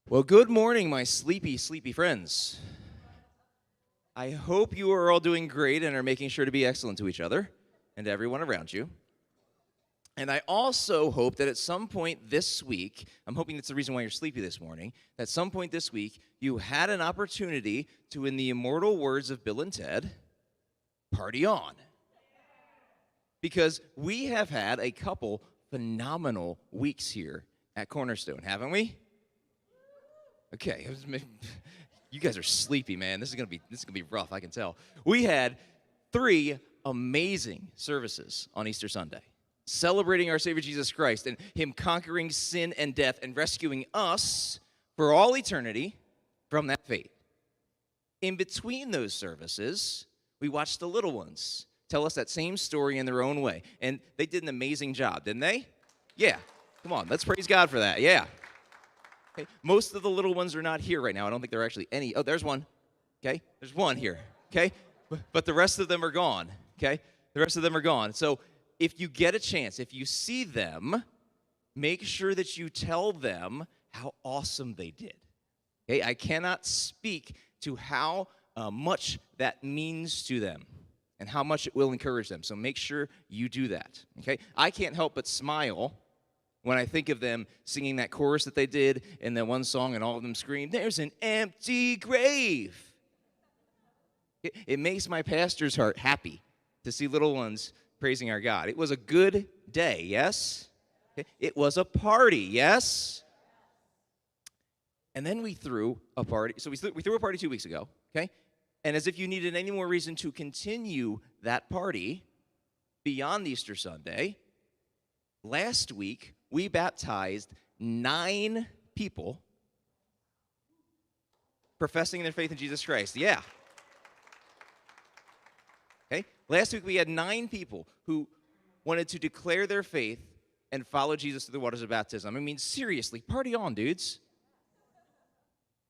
Well, good morning, my sleepy friends. I hope you are all doing great and are making sure to be excellent to each other and to everyone around you. And I also hope that at some point this week, I'm hoping that's the reason why you're sleepy this morning, that at some point this week, you had an opportunity to, in the immortal words of Bill and Ted, party on. Because we have had a couple phenomenal weeks here at Cornerstone, haven't we? Okay, you guys are sleepy, man. This is gonna be rough. I can tell. We had 3 amazing services on Easter Sunday, celebrating our Savior Jesus Christ and Him conquering sin and death and rescuing us for all eternity from that fate. In between those services, we watched the little ones tell us that same story in their own way, and they did an amazing job, didn't they? Yeah. Come on, let's praise God for that. Yeah. Okay. Most of the little ones are not here right now. I don't think there are actually any. Oh, there's one. Okay, there's one here. Okay, but the rest of them are gone. Okay, the rest of them are gone. So if you get a chance, if you see them, make sure that you tell them how awesome they did. Okay, I cannot speak to how much that means to them and how much it will encourage them. So make sure you do that. Okay, I can't help but smile when I think of them singing that chorus that they did in that one song and all of them screamed, "There's an empty grave." It makes my pastor's heart happy to see little ones praising our God. It was a good day, yes? It was a party, yes? And then we threw a party. So we threw a party 2 weeks ago, okay? And as if you needed any more reason to continue that party beyond Easter Sunday, last week, we baptized 9 people professing their faith in Jesus Christ. Yeah. Okay? Last week we had 9 people who wanted to declare their faith and follow Jesus through the waters of baptism. I mean, seriously, party on, dudes.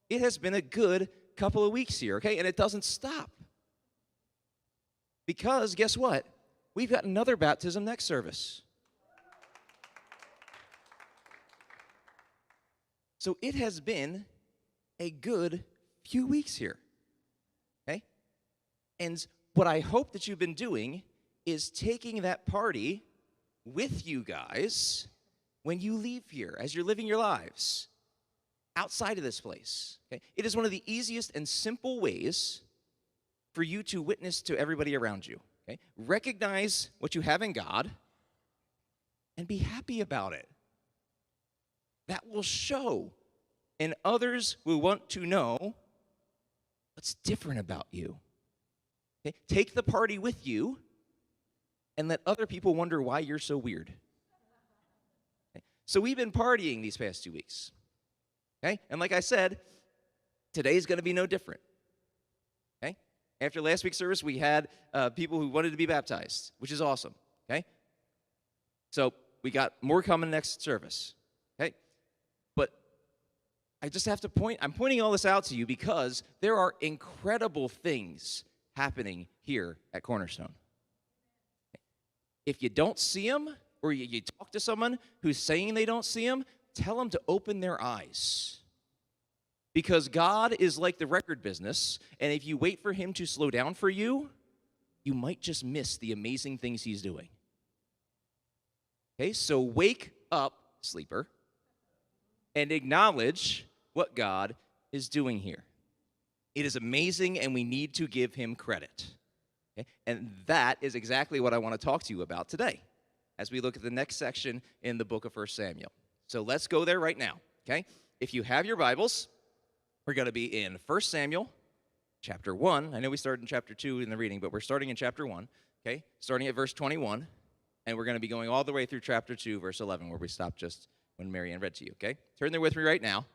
It has been a good couple of weeks here, okay? And it doesn't stop. Because guess what? We've got another baptism next service. So it has been a good few weeks here, okay? And what I hope that you've been doing is taking that party with you guys when you leave here, as you're living your lives outside of this place, okay? It is one of the easiest and simple ways for you to witness to everybody around you, okay? Recognize what you have in God and be happy about it. That will show, and others will want to know what's different about you. Okay? Take the party with you and let other people wonder why you're so weird. Okay? So we've been partying these past 2 weeks. Okay? And like I said, today's going to be no different. Okay? After last week's service, we had people who wanted to be baptized, which is awesome. Okay? So we got more coming next service. Okay? But I just have to I'm pointing all this out to you because there are incredible things happening here at Cornerstone. If you don't see them, or you talk to someone who's saying they don't see them, tell them to open their eyes. Because God is like the record business, and if you wait for Him to slow down for you, you might just miss the amazing things He's doing. Okay, so wake up, sleeper, and acknowledge what God is doing here. It is amazing, and we need to give Him credit. Okay? And that is exactly what I want to talk to you about today as we look at the next section in the book of 1 Samuel. So let's go there right now, okay? If you have your Bibles, we're going to be in 1 Samuel chapter 1. I know we started in chapter 2 in the reading, but we're starting in chapter 1, okay? Starting at verse 21, and we're going to be going all the way through chapter 2, verse 11, where we stopped just when Marianne read to you, okay? Turn there with me right now,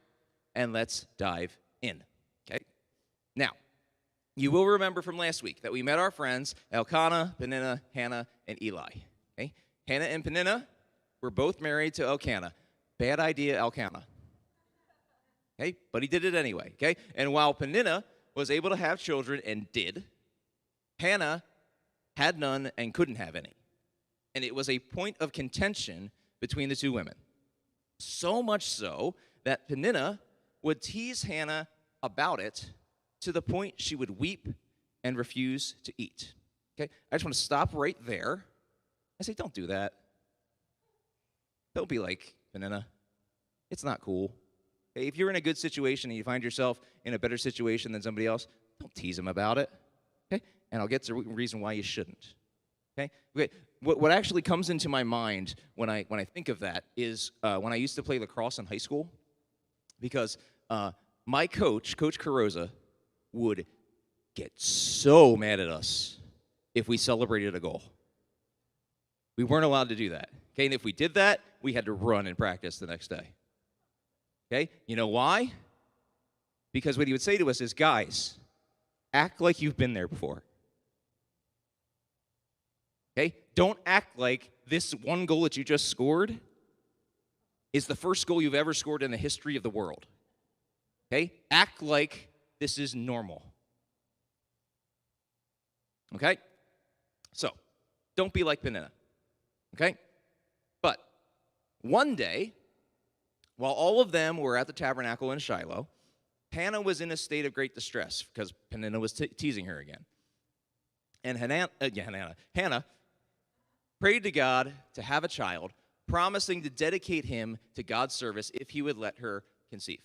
and let's dive in, okay? Now, you will remember from last week that we met our friends Elkanah, Peninnah, Hannah, and Eli, okay? Hannah and Peninnah were both married to Elkanah. Bad idea, Elkanah. Okay, but he did it anyway, okay? And while Peninnah was able to have children and did, Hannah had none and couldn't have any. And it was a point of contention between the two women. So much so that Peninnah would tease Hannah about it to the point she would weep and refuse to eat. Okay? I just want to stop right there. I say, don't do that. Don't be like Peninnah. It's not cool. Okay? If you're in a good situation and you find yourself in a better situation than somebody else, don't tease them about it. Okay? And I'll get to the reason why you shouldn't. Okay? What actually comes into my mind when I think of that is when I used to play lacrosse in high school, because my coach, Coach Carroza, would get so mad at us if we celebrated a goal. We weren't allowed to do that. Okay, and if we did that, we had to run and practice the next day. Okay, you know why? Because what he would say to us is, guys, act like you've been there before. Okay, don't act like this one goal that you just scored is the first goal you've ever scored in the history of the world. Okay, act like this is normal. Okay, so don't be like Peninnah. Okay, but one day, while all of them were at the tabernacle in Shiloh, Hannah was in a state of great distress because Peninnah was teasing her again. And Hannah prayed to God to have a child, promising to dedicate him to God's service if he would let her conceive.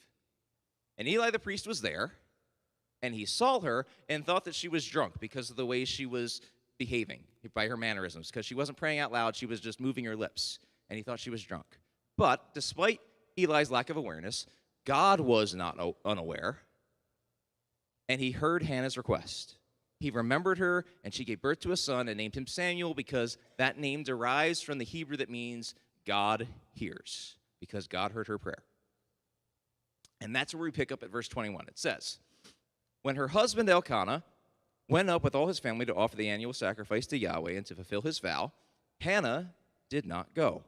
And Eli the priest was there, and he saw her and thought that she was drunk because of the way she was behaving, by her mannerisms, because she wasn't praying out loud, she was just moving her lips, and he thought she was drunk. But despite Eli's lack of awareness, God was not unaware, and he heard Hannah's request. He remembered her, and she gave birth to a son and named him Samuel, because that name derives from the Hebrew that means God hears, because God heard her prayer. And that's where we pick up at verse 21. It says, when her husband Elkanah went up with all his family to offer the annual sacrifice to Yahweh and to fulfill his vow, Hannah did not go.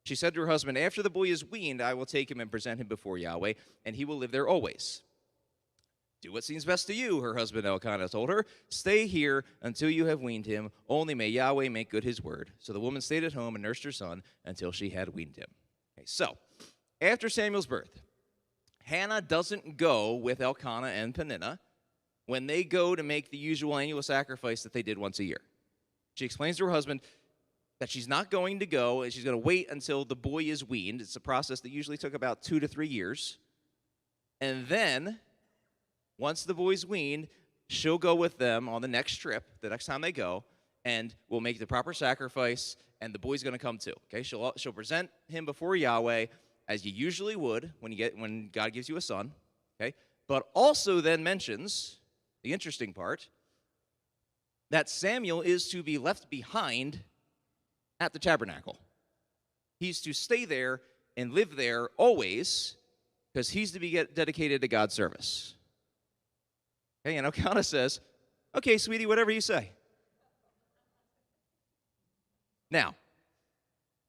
She said to her husband, after the boy is weaned, I will take him and present him before Yahweh, and he will live there always. Do what seems best to you, her husband Elkanah told her. Stay here until you have weaned him. Only may Yahweh make good his word. So the woman stayed at home and nursed her son until she had weaned him. Okay, so after Samuel's birth, Hannah doesn't go with Elkanah and Peninnah when they go to make the usual annual sacrifice that they did once a year. She explains to her husband that she's not going to go, and she's going to wait until the boy is weaned. It's a process that usually took about 2 to 3 years. And then, once the boy's weaned, she'll go with them on the next trip, the next time they go, and will make the proper sacrifice, and the boy's going to come too. Okay, she'll present him before Yahweh, as you usually would when God gives you a son. Okay, but also then mentions the interesting part, that Samuel is to be left behind at the tabernacle. He's to stay there and live there always, because he's to be dedicated to God's service. Okay, and Elkanah says, okay, sweetie, whatever you say. Now,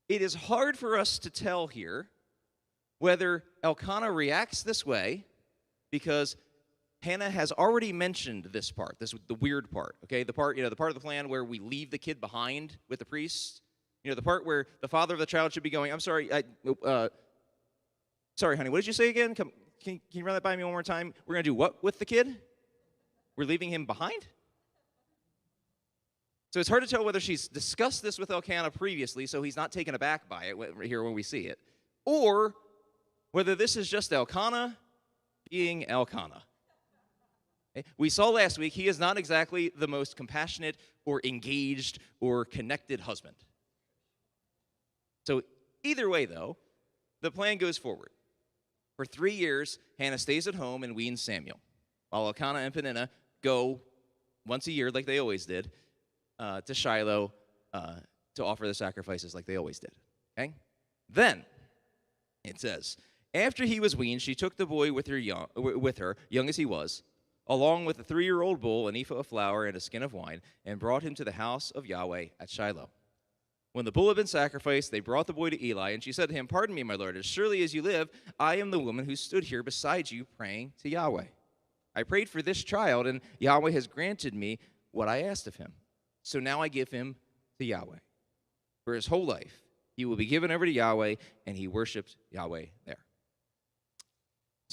it is hard for us to tell here whether Elkanah reacts this way because Hannah has already mentioned this part, the weird part, okay? The part of the plan where we leave the kid behind with the priest. The part where the father of the child should be going, I'm sorry, sorry, honey, what did you say again? Can you run that by me one more time? We're going to do what with the kid? We're leaving him behind? So it's hard to tell whether she's discussed this with Elkanah previously, so he's not taken aback by it here when we see it, or whether this is just Elkanah being Elkanah. We saw last week he is not exactly the most compassionate or engaged or connected husband. So either way, though, the plan goes forward. For 3 years, Hannah stays at home and weans Samuel, while Elkanah and Peninnah go once a year, like they always did, to Shiloh to offer the sacrifices like they always did. Okay? Then, it says, after he was weaned, she took the boy with her, young as he was, along with a 3-year-old bull, an ephah of flour, and a skin of wine, and brought him to the house of Yahweh at Shiloh. When the bull had been sacrificed, they brought the boy to Eli, and she said to him, pardon me, my lord, as surely as you live, I am the woman who stood here beside you praying to Yahweh. I prayed for this child, and Yahweh has granted me what I asked of him. So now I give him to Yahweh. For his whole life, he will be given over to Yahweh, and he worshiped Yahweh there.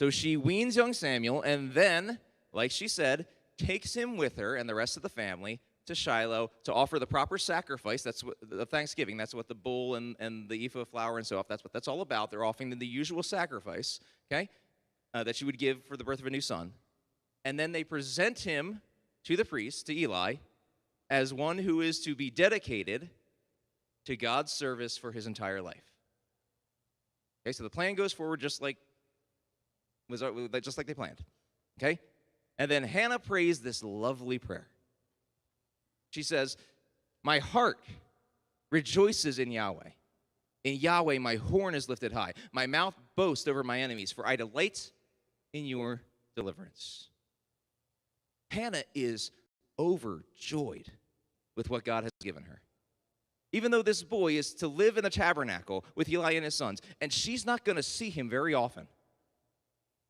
So she weans young Samuel, and then, like she said, takes him with her and the rest of the family to Shiloh to offer the proper sacrifice. That's what the Thanksgiving. That's what the bull and the ephah of flour and so forth. That's what that's all about. They're offering the usual sacrifice, okay, that you would give for the birth of a new son. And then they present him to the priest, to Eli, as one who is to be dedicated to God's service for his entire life. Okay, so the plan goes forward just like they planned. Okay? And then Hannah prays this lovely prayer. She says, "My heart rejoices in Yahweh. In Yahweh my horn is lifted high. My mouth boasts over my enemies, for I delight in your deliverance." Hannah is overjoyed with what God has given her. Even though this boy is to live in the tabernacle with Eli and his sons, and she's not going to see him very often,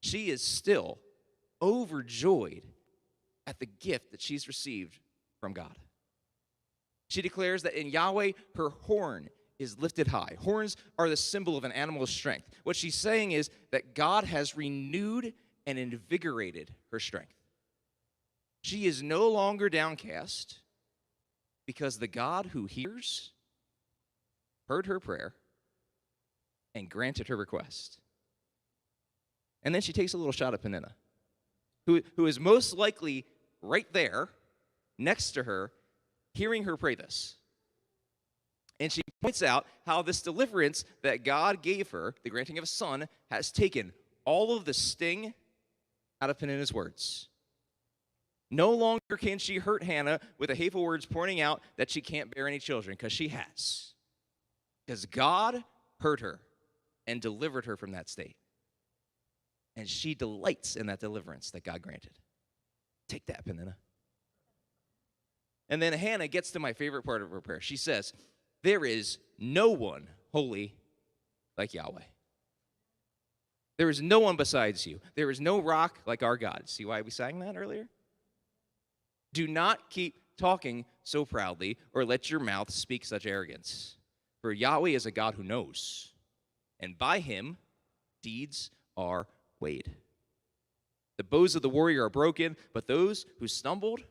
she is still overjoyed at the gift that she's received from God. She declares that in Yahweh, her horn is lifted high. Horns are the symbol of an animal's strength. What she's saying is that God has renewed and invigorated her strength. She is no longer downcast because the God who hears heard her prayer and granted her request. And then she takes a little shot at Peninnah, who is most likely right there next to her, hearing her pray this. And she points out how this deliverance that God gave her, the granting of a son, has taken all of the sting out of Peninnah's words. No longer can she hurt Hannah with a hateful words pointing out that she can't bear any children, because she has. Because God heard her and delivered her from that state. And she delights in that deliverance that God granted. Take that, Peninnah. And then Hannah gets to my favorite part of her prayer. She says, "There is no one holy like Yahweh. There is no one besides you. There is no rock like our God." See why we sang that earlier? Do not keep talking so proudly, or let your mouth speak such arrogance. For Yahweh is a God who knows, and by him deeds are weighed. The bows of the warrior are broken, but those who stumbled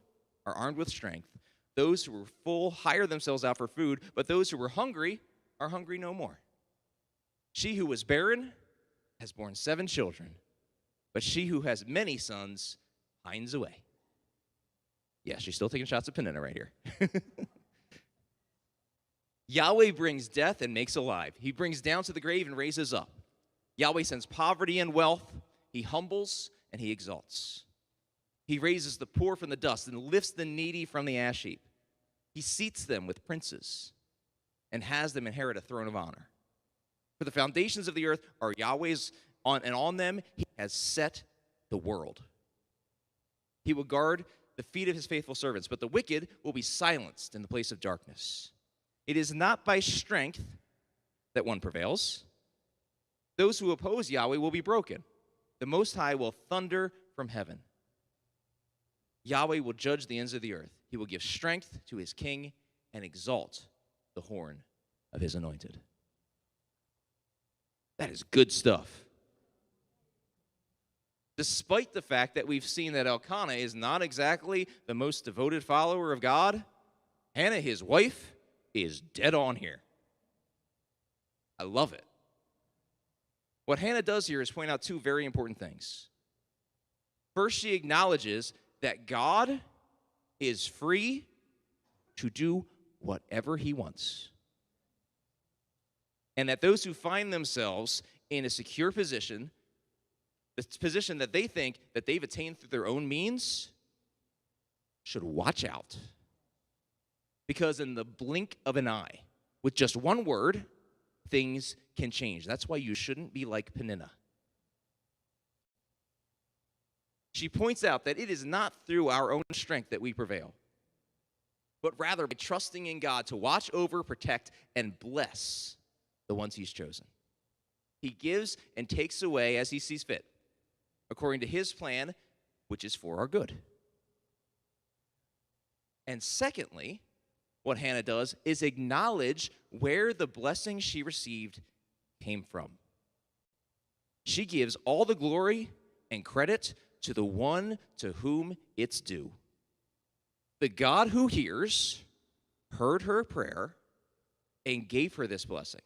are armed with strength. Those who were full hire themselves out for food, but those who were hungry are hungry no more. She who was barren has borne 7 children, but she who has many sons pines away. Yeah, she's still taking shots at Peninnah right here. Yahweh brings death and makes alive. He brings down to the grave and raises up. Yahweh sends poverty and wealth. He humbles and he exalts. He raises the poor from the dust and lifts the needy from the ash heap. He seats them with princes and has them inherit a throne of honor. For the foundations of the earth are Yahweh's, and on them he has set the world. He will guard the feet of his faithful servants, but the wicked will be silenced in the place of darkness. It is not by strength that one prevails. Those who oppose Yahweh will be broken. The Most High will thunder from heaven. Yahweh will judge the ends of the earth. He will give strength to his king and exalt the horn of his anointed. That is good stuff. Despite the fact that we've seen that Elkanah is not exactly the most devoted follower of God, Hannah, his wife, is dead on here. I love it. What Hannah does here is point out 2 very important things. First, she acknowledges that God is free to do whatever he wants. And that those who find themselves in a secure position, the position that they think that they've attained through their own means, should watch out. Because in the blink of an eye, with just one word, things can change. That's why you shouldn't be like Peninnah. She points out that it is not through our own strength that we prevail, but rather by trusting in God to watch over, protect, and bless the ones he's chosen. He gives and takes away as he sees fit, according to his plan, which is for our good. And secondly, what Hannah does is acknowledge where the blessing she received came from. She gives all the glory and credit to the one to whom it's due. The God who hears heard her prayer and gave her this blessing.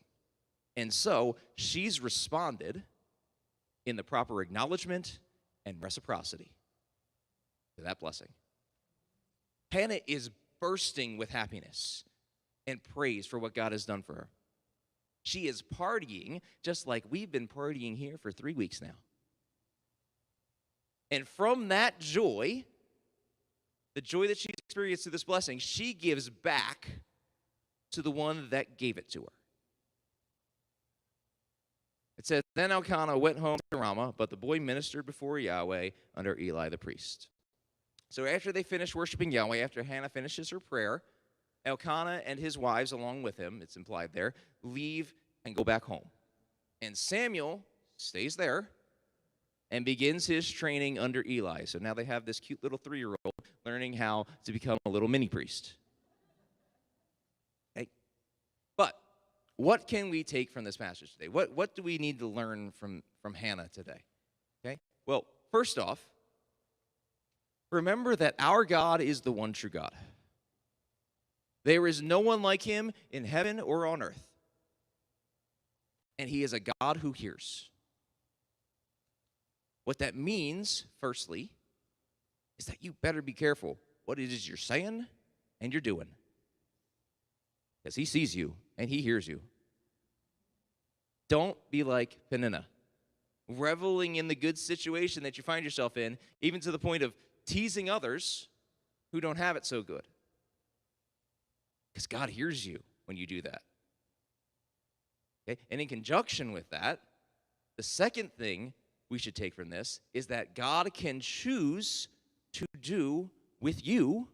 And so she's responded in the proper acknowledgement and reciprocity to that blessing. Hannah is bursting with happiness and praise for what God has done for her. She is partying just like we've been partying here for 3 weeks now. And from that joy, the joy that she's experienced through this blessing, she gives back to the one that gave it to her. It says, then Elkanah went home to Ramah, but the boy ministered before Yahweh under Eli the priest. So after they finish worshiping Yahweh, after Hannah finishes her prayer, Elkanah and his wives along with him, it's implied there, leave and go back home. And Samuel stays there and begins his training under Eli. So now they have this cute little 3-year-old learning how to become a little mini priest. Okay. But what can we take from this passage today? What do we need to learn from Hannah today? Okay. Well, first off, remember that our God is the one true God. There is no one like him in heaven or on earth. And he is a God who hears. What that means, firstly, is that you better be careful what it is you're saying and you're doing. Because he sees you and he hears you. Don't be like Peninnah, reveling in the good situation that you find yourself in, even to the point of teasing others who don't have it so good. Because God hears you when you do that. Okay? And in conjunction with that, the second thing we should take from this is that God can choose to do with you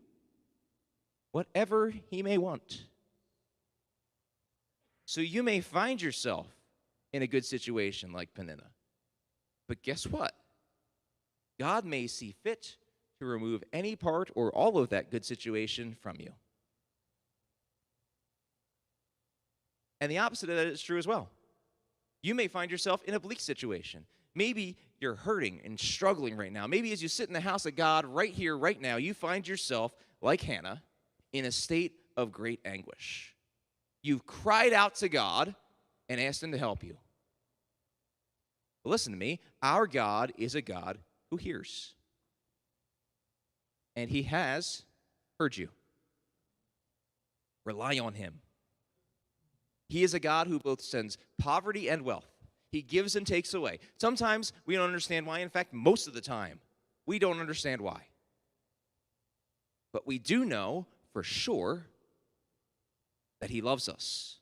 whatever he may want. So you may find yourself in a good situation like Peninnah. But guess what? God may see fit to remove any part or all of that good situation from you. And the opposite of that is true as well. You may find yourself in a bleak situation. Maybe you're hurting and struggling right now. Maybe as you sit in the house of God right here, right now, you find yourself, like Hannah, in a state of great anguish. You've cried out to God and asked him to help you. But listen to me. Our God is a God who hears. And he has heard you. Rely on him. He is a God who both sends poverty and wealth. He gives and takes away. Sometimes we don't understand why. In fact, most of the time, we don't understand why. But we do know for sure that he loves us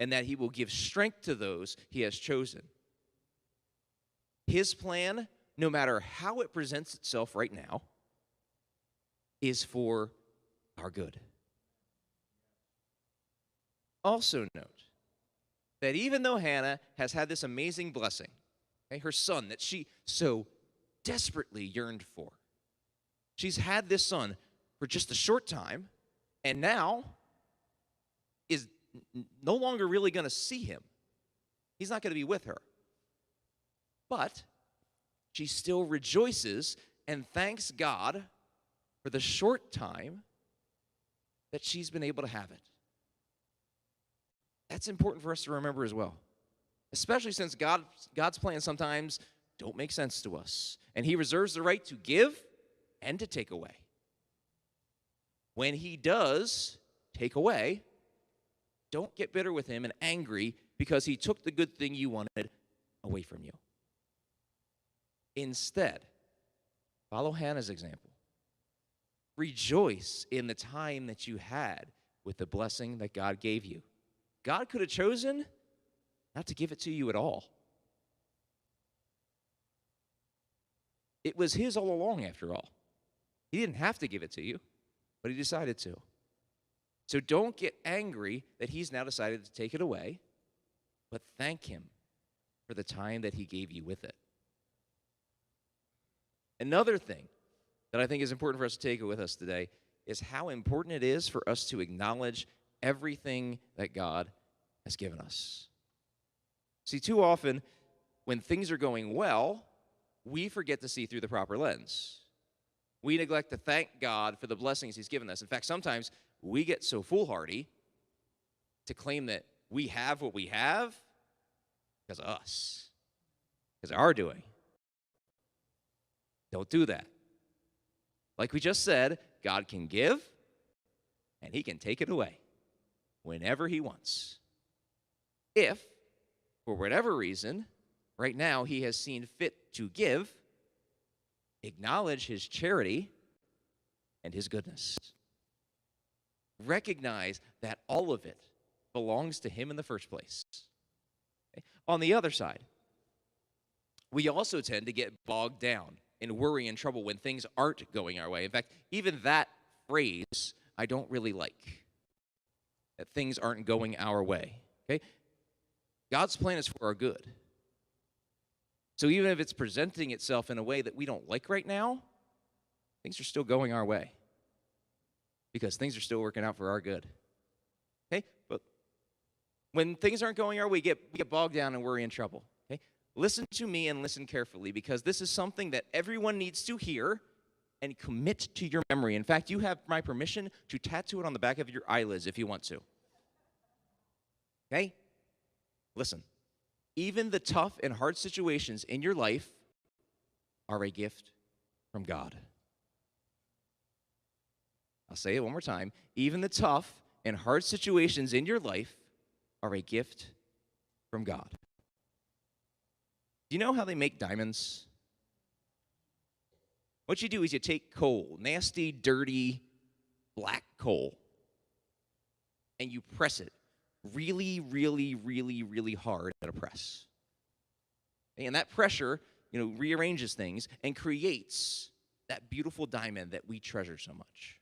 and that he will give strength to those he has chosen. His plan, no matter how it presents itself right now, is for our good. Also note that even though Hannah has had this amazing blessing, okay, her son that she so desperately yearned for, she's had this son for just a short time, and now is no longer really going to see him. He's not going to be with her. But she still rejoices and thanks God for the short time that she's been able to have it. That's important for us to remember as well, especially since God's plans sometimes don't make sense to us, and he reserves the right to give and to take away. When he does take away, don't get bitter with him and angry because he took the good thing you wanted away from you. Instead, follow Hannah's example. Rejoice in the time that you had with the blessing that God gave you. God could have chosen not to give it to you at all. It was his all along, after all. He didn't have to give it to you, but he decided to. So don't get angry that he's now decided to take it away, but thank him for the time that he gave you with it. Another thing that I think is important for us to take with us today is how important it is for us to acknowledge everything that God has given us. See, too often, when things are going well, we forget to see through the proper lens. We neglect to thank God for the blessings he's given us. In fact, sometimes we get so foolhardy to claim that we have what we have because of us, because of our doing. Don't do that. Like we just said, God can give and he can take it away whenever he wants. If, for whatever reason, right now he has seen fit to give, acknowledge his charity and his goodness. Recognize that all of it belongs to him in the first place. Okay? On the other side, we also tend to get bogged down in worry and trouble when things aren't going our way. In fact, even that phrase I don't really like, that things aren't going our way. Okay? God's plan is for our good. So even if it's presenting itself in a way that we don't like right now, things are still going our way because things are still working out for our good. Okay? But when things aren't going our way, we get bogged down and worry and trouble. Okay? Listen to me and listen carefully because this is something that everyone needs to hear and commit to your memory. In fact, you have my permission to tattoo it on the back of your eyelids if you want to. Okay? Listen. Even the tough and hard situations in your life are a gift from God. I'll say it one more time. Even the tough and hard situations in your life are a gift from God. Do you know how they make diamonds? What you do is you take coal, nasty, dirty, black coal, and you press it really, really, really, really hard at a press. And that pressure, rearranges things and creates that beautiful diamond that we treasure so much.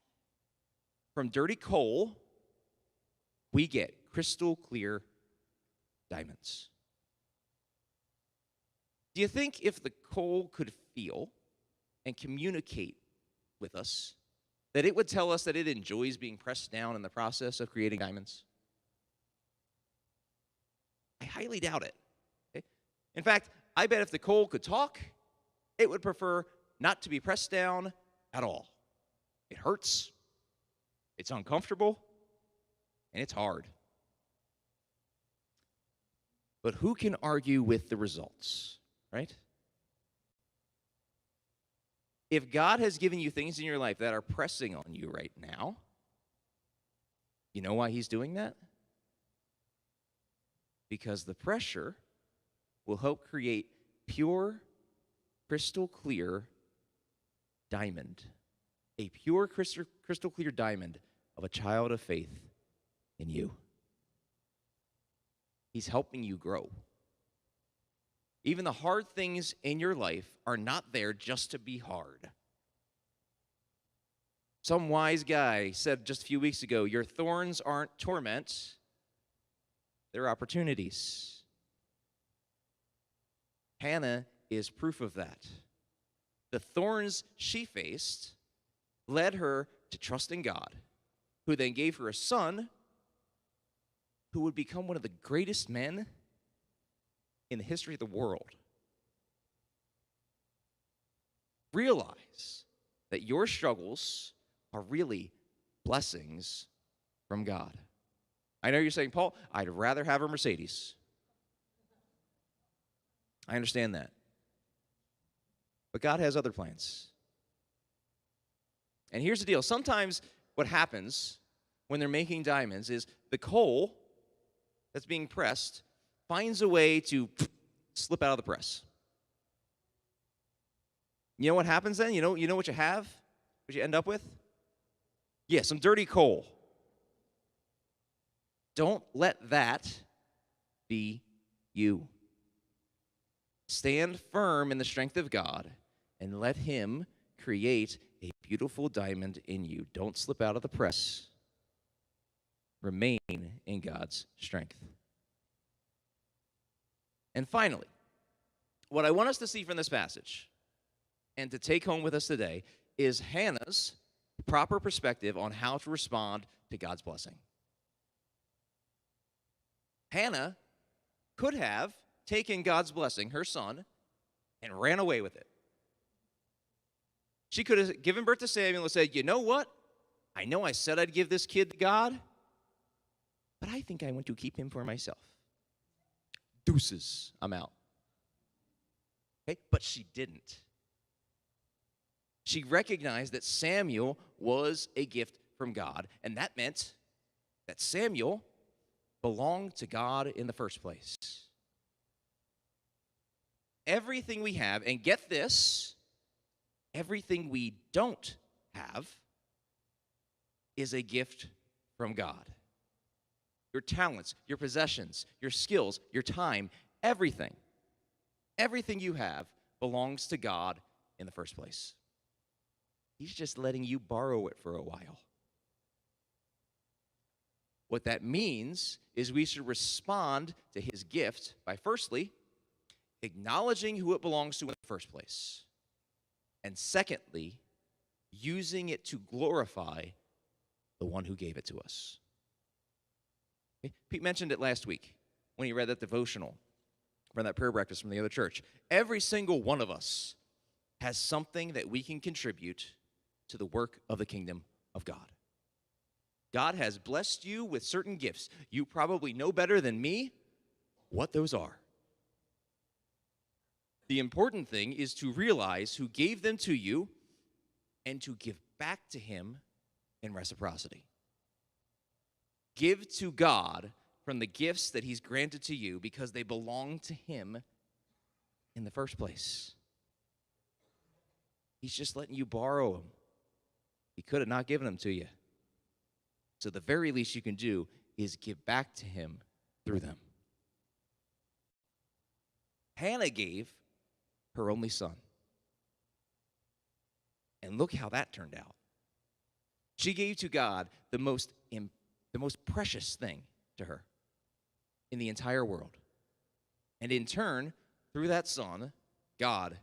From dirty coal, we get crystal clear diamonds. Do you think if the coal could feel and communicate with us, that it would tell us that it enjoys being pressed down in the process of creating diamonds? I highly doubt it. Okay? In fact, I bet if the coal could talk, it would prefer not to be pressed down at all. It hurts, it's uncomfortable, and it's hard. But who can argue with the results, right? If God has given you things in your life that are pressing on you right now, you know why he's doing that? Because the pressure will help create pure, crystal clear diamond. A pure, crystal clear diamond of a child of faith in you. He's helping you grow. Even the hard things in your life are not there just to be hard. Some wise guy said just a few weeks ago, your thorns aren't torment, they're opportunities. Hannah is proof of that. The thorns she faced led her to trust in God, who then gave her a son who would become one of the greatest men in the history of the world. Realize that your struggles are really blessings from God. I know you're saying, Paul, I'd rather have a Mercedes. I understand that. But God has other plans. And here's the deal. Sometimes what happens when they're making diamonds is the coal that's being pressed finds a way to slip out of the press. You know what happens then? You know what you have? What you end up with? Yeah, some dirty coal. Don't let that be you. Stand firm in the strength of God and let him create a beautiful diamond in you. Don't slip out of the press. Remain in God's strength. And finally, what I want us to see from this passage and to take home with us today is Hannah's proper perspective on how to respond to God's blessing. Hannah could have taken God's blessing, her son, and ran away with it. She could have given birth to Samuel and said, you know what? I know I said I'd give this kid to God, but I think I want to keep him for myself. Deuces, I'm out. Okay? But she didn't. She recognized that Samuel was a gift from God, and that meant that Samuel belonged to God in the first place. Everything we have, and get this, everything we don't have is a gift from God. Your talents, your possessions, your skills, your time, everything you have belongs to God in the first place. He's just letting you borrow it for a while. What that means is we should respond to his gift by firstly, acknowledging who it belongs to in the first place. And secondly, using it to glorify the one who gave it to us. Okay? Pete mentioned it last week when he read that devotional from that prayer breakfast from the other church. Every single one of us has something that we can contribute to the work of the kingdom of God. God has blessed you with certain gifts. You probably know better than me what those are. The important thing is to realize who gave them to you and to give back to him in reciprocity. Give to God from the gifts that he's granted to you because they belong to him in the first place. He's just letting you borrow them. He could have not given them to you. So the very least you can do is give back to him through them. Hannah gave her only son. And look how that turned out. She gave to God the most precious thing to her in the entire world. And in turn, through that son, God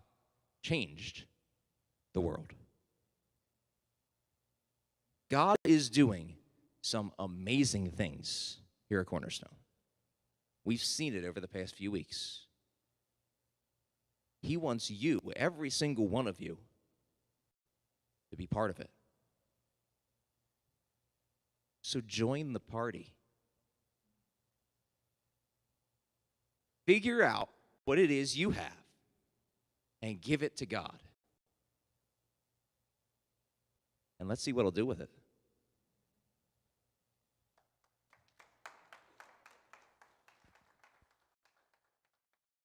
changed the world. God is doing some amazing things here at Cornerstone. We've seen it over the past few weeks. He wants you, every single one of you, to be part of it. So join the party. Figure out what it is you have and give it to God. And let's see what he'll do with it.